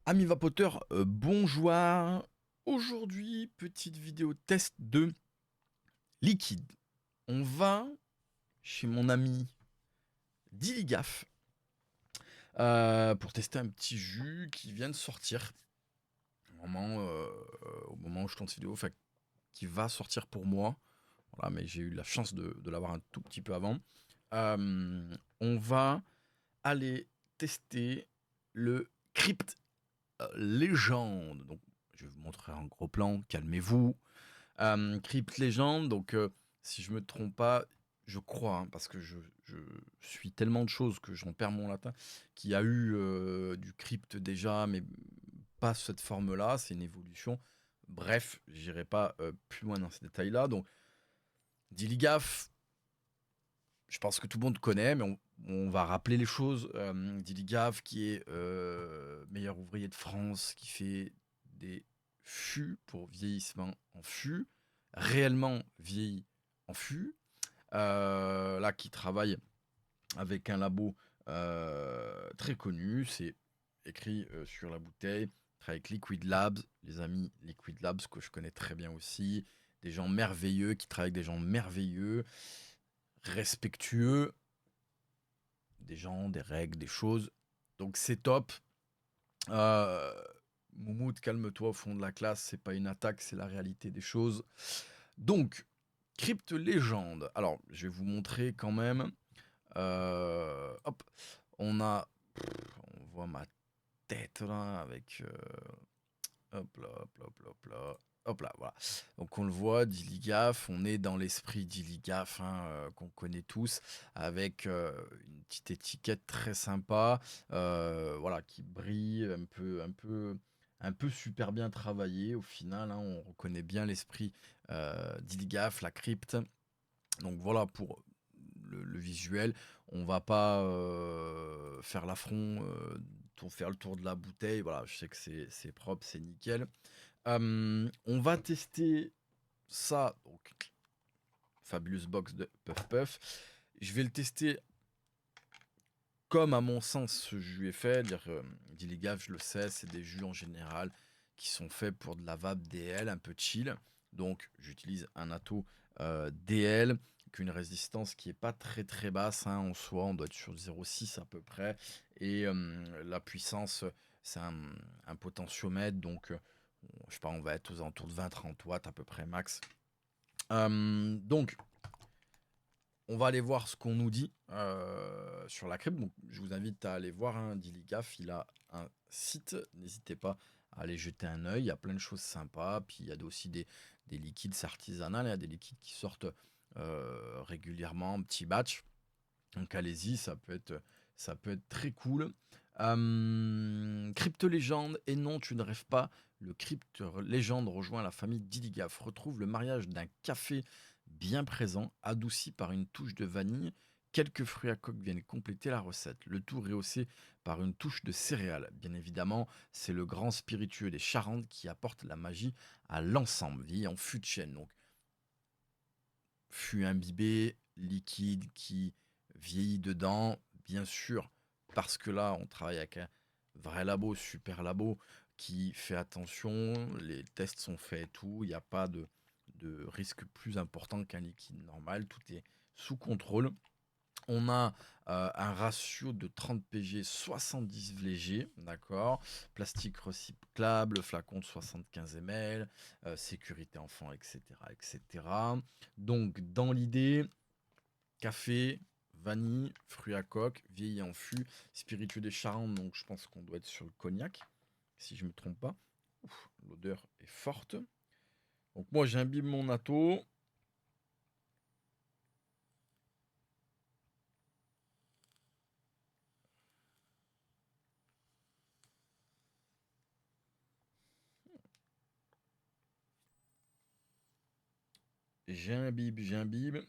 Amis vapoteurs, bonjour. Aujourd'hui, petite vidéo test de liquide. On va chez mon ami Diligaf pour tester un petit jus qui vient de sortir. Au moment où je tourne cette vidéo, enfin, qui va sortir pour moi. Voilà, mais j'ai eu la chance de l'avoir un tout petit peu avant. On va aller tester le Crypt Légende. Donc, je vais vous montrer un gros plan, calmez-vous. Crypt Legend, donc si je me trompe pas, je crois, hein, parce que je suis tellement de choses que j'en perds mon latin, qu'il y a eu du crypt déjà, mais pas cette forme-là, c'est une évolution. Bref, j'irai pas plus loin dans ces détails-là. Donc, Diligaf, je pense que tout le monde connaît, mais on va rappeler les choses. Diligaf, qui est meilleur ouvrier de France, qui fait des fûts pour vieillissement en fût, réellement vieilli en fût, là qui travaille avec un labo très connu, c'est écrit sur la bouteille, travaille avec Liquid Labs, les amis Liquid Labs que je connais très bien aussi, des gens merveilleux qui travaillent avec des gens merveilleux, respectueux des gens, des règles, des choses. Donc c'est top. Euh, Moumoud, calme-toi au fond de la classe, c'est pas une attaque, c'est la réalité des choses. Donc, Crypte Légende. Alors, je vais vous montrer quand même. Hop, on a. On voit ma tête là avec. Hop là, hop là, hop là, hop là. Hop là, voilà. Donc on le voit, Diligaf, on est dans l'esprit Diligaf hein, qu'on connaît tous, avec une petite étiquette très sympa, voilà, qui brille, un peu super bien travaillé. Au final, hein, on reconnaît bien l'esprit Diligaf, la crypte. Donc voilà pour le visuel. On va pas faire l'affront, faire le tour de la bouteille. Voilà, je sais que c'est propre, c'est nickel. On va tester ça. Donc, Fabulous Box de Puff Puff. Je vais le tester comme à mon sens ce jus est fait. Dire, Diligaf, je le sais, c'est des jus en général qui sont faits pour de la vape DL, un peu chill. Donc j'utilise un atto DL qu'une résistance qui est pas très très basse hein, en soi, on doit être sur 0,6 à peu près. Et la puissance, c'est un potentiomètre, donc je sais pas, on va être aux alentours de 20-30 watts à peu près max. Donc on va aller voir ce qu'on nous dit sur la crêpe. Donc, je vous invite à aller voir un Diligaf. Il a un site. N'hésitez pas à aller jeter un œil. Il y a plein de choses sympas. Puis il y a aussi des liquides artisanaux. Il y a des liquides qui sortent régulièrement en petits batch. Donc allez-y, ça peut être très cool. Crypte Légende, et non, tu ne rêves pas. Le Crypte Légende rejoint la famille Diligaf. Retrouve le mariage d'un café bien présent, adouci par une touche de vanille. Quelques fruits à coque viennent compléter la recette. Le tout rehaussé par une touche de céréales. Bien évidemment, c'est le grand spiritueux des Charentes qui apporte la magie à l'ensemble. Vie en fût de chêne. Donc, fût imbibé, liquide qui vieillit dedans, bien sûr, parce que là, on travaille avec un vrai labo, super labo, qui fait attention, les tests sont faits et tout, il n'y a pas de risque plus important qu'un liquide normal, tout est sous contrôle. On a un ratio de 30 pg 70 léger, d'accord. Plastique recyclable, flacon de 75 ml, sécurité enfant, etc., etc. Donc, dans l'idée, café, vanille, fruits à coque, vieilli en fût, spiritueux des Charentes, donc je pense qu'on doit être sur le cognac, si je ne me trompe pas. Ouf, l'odeur est forte. Donc, moi, j'imbibe mon atto. J'imbibe.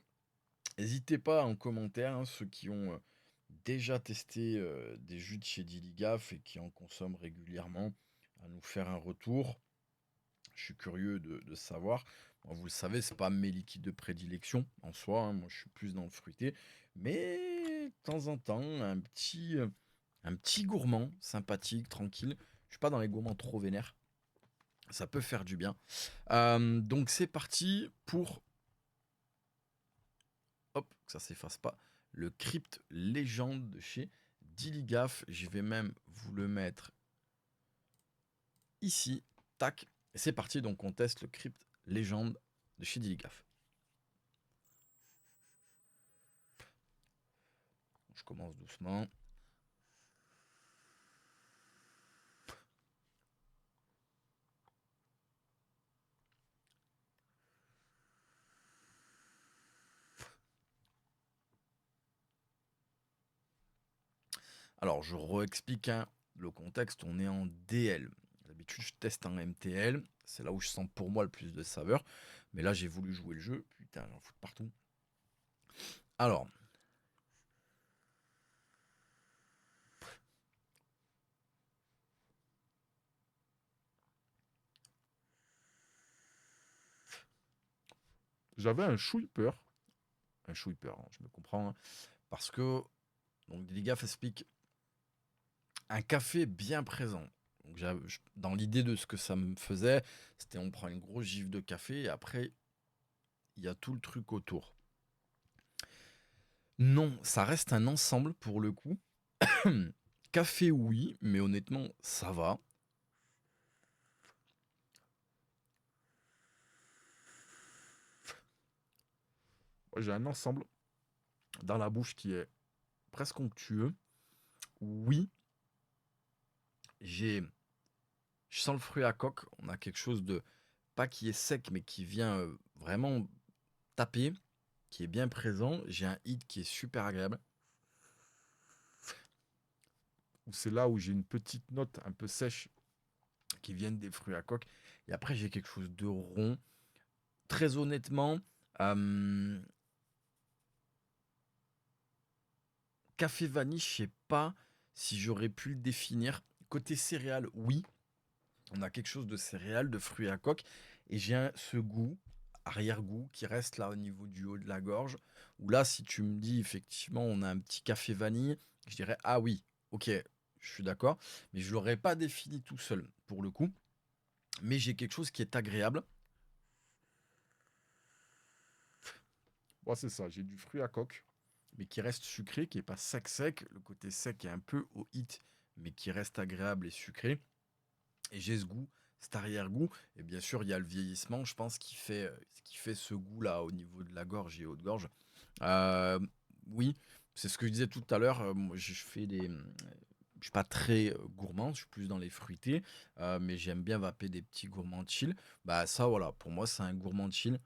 N'hésitez pas en commentaire, hein, ceux qui ont déjà testé des jus de chez Diligaf et qui en consomment régulièrement, à nous faire un retour. Je suis curieux de savoir. Moi, vous le savez, c'est pas mes liquides de prédilection en soi, hein. Moi, je suis plus dans le fruité. Mais de temps en temps, un petit gourmand, sympathique, tranquille. Je suis pas dans les gourmands trop vénères. Ça peut faire du bien. Donc c'est parti pour... Hop, que ça s'efface pas. Le Crypt Légende de chez Diligaf. Je vais même vous le mettre ici. Tac. Et c'est parti, donc on teste le Crypt Légende de chez Diligaf. Je commence doucement. Alors, je réexplique le contexte. On est en DL. D'habitude, je teste en MTL. C'est là où je sens pour moi le plus de saveur. Mais là, j'ai voulu jouer le jeu. Putain, j'en fous de partout. Alors. J'avais un chouille peur. Un chouille peur, hein, je me comprends. Hein, parce que, donc, Diligaf explique un café bien présent. Donc, dans l'idée de ce que ça me faisait, c'était on prend une grosse gifle de café et après, il y a tout le truc autour. Non, ça reste un ensemble pour le coup. Café, oui, mais honnêtement, ça va. J'ai un ensemble dans la bouche qui est presque onctueux. Oui, je sens le fruit à coque. On a quelque chose de, pas qui est sec, mais qui vient vraiment taper, qui est bien présent. J'ai un hit qui est super agréable. C'est là où j'ai une petite note un peu sèche qui vient des fruits à coque. Et après, j'ai quelque chose de rond. Très honnêtement, café vanille, je sais pas si j'aurais pu le définir. Côté céréales, oui. On a quelque chose de céréales, de fruits à coque. Et j'ai ce goût, arrière-goût, qui reste là au niveau du haut de la gorge. Où là, si tu me dis effectivement, on a un petit café vanille, je dirais, ah oui, ok, je suis d'accord. Mais je ne l'aurais pas défini tout seul, pour le coup. Mais j'ai quelque chose qui est agréable. Bon, c'est ça, j'ai du fruit à coque, mais qui reste sucré, qui n'est pas sec-sec. Le côté sec est un peu au hit, mais qui reste agréable et sucré. Et j'ai ce goût, cet arrière-goût. Et bien sûr, il y a le vieillissement, je pense, qui fait ce goût-là au niveau de la gorge et haute gorge. Oui, c'est ce que je disais tout à l'heure. Moi, je fais je suis pas très gourmand, je suis plus dans les fruités, mais j'aime bien vaper des petits gourmands chill. Bah ça, voilà, pour moi, c'est un gourmand chill.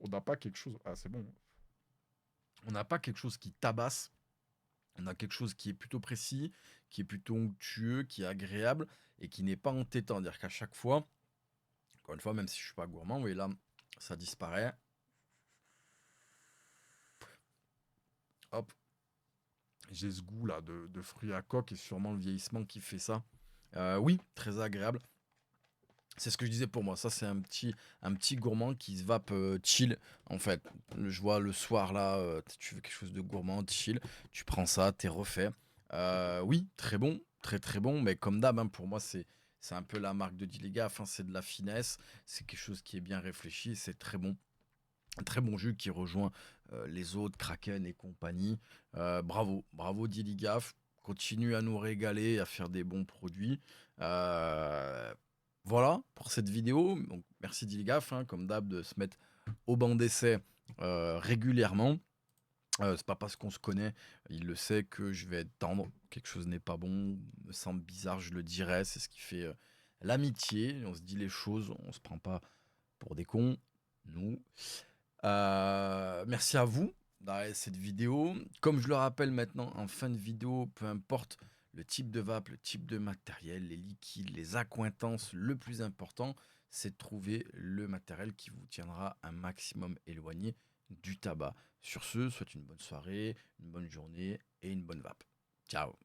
On n'a pas quelque chose... Ah, c'est bon. On n'a pas quelque chose qui tabasse. On a quelque chose qui est plutôt précis, qui est plutôt onctueux, qui est agréable et qui n'est pas entêtant. C'est-à-dire qu'à chaque fois, encore une fois, même si je suis pas gourmand, vous voyez là, ça disparaît. Hop. J'ai ce goût là de fruits à coque et sûrement le vieillissement qui fait ça. Oui, très agréable. C'est ce que je disais pour moi. Ça, c'est un petit gourmand qui se vape chill. En fait, je vois le soir là, tu veux quelque chose de gourmand, chill. Tu prends ça, t'es refait. Oui, très bon, très très bon. Mais comme d'hab, hein, pour moi, c'est un peu la marque de Diliga. Enfin, c'est de la finesse. C'est quelque chose qui est bien réfléchi. C'est très bon. Un très bon jus qui rejoint les autres, Kraken et compagnie. Bravo, bravo Diligaf. Continue à nous régaler, à faire des bons produits. Voilà pour cette vidéo. Donc, merci Diligaf, hein, comme d'hab, de se mettre au banc d'essai régulièrement. C'est pas parce qu'on se connaît, il le sait que je vais être tendre. Quelque chose n'est pas bon, me semble bizarre, je le dirai. C'est ce qui fait l'amitié. On se dit les choses, on se prend pas pour des cons, nous. Merci à vous d'avoir cette vidéo. Comme je le rappelle maintenant en fin de vidéo, peu importe le type de vape, le type de matériel, les liquides, les accointances, le plus important, c'est de trouver le matériel qui vous tiendra un maximum éloigné du tabac. Sur ce, souhaite une bonne soirée, une bonne journée et une bonne vape. Ciao.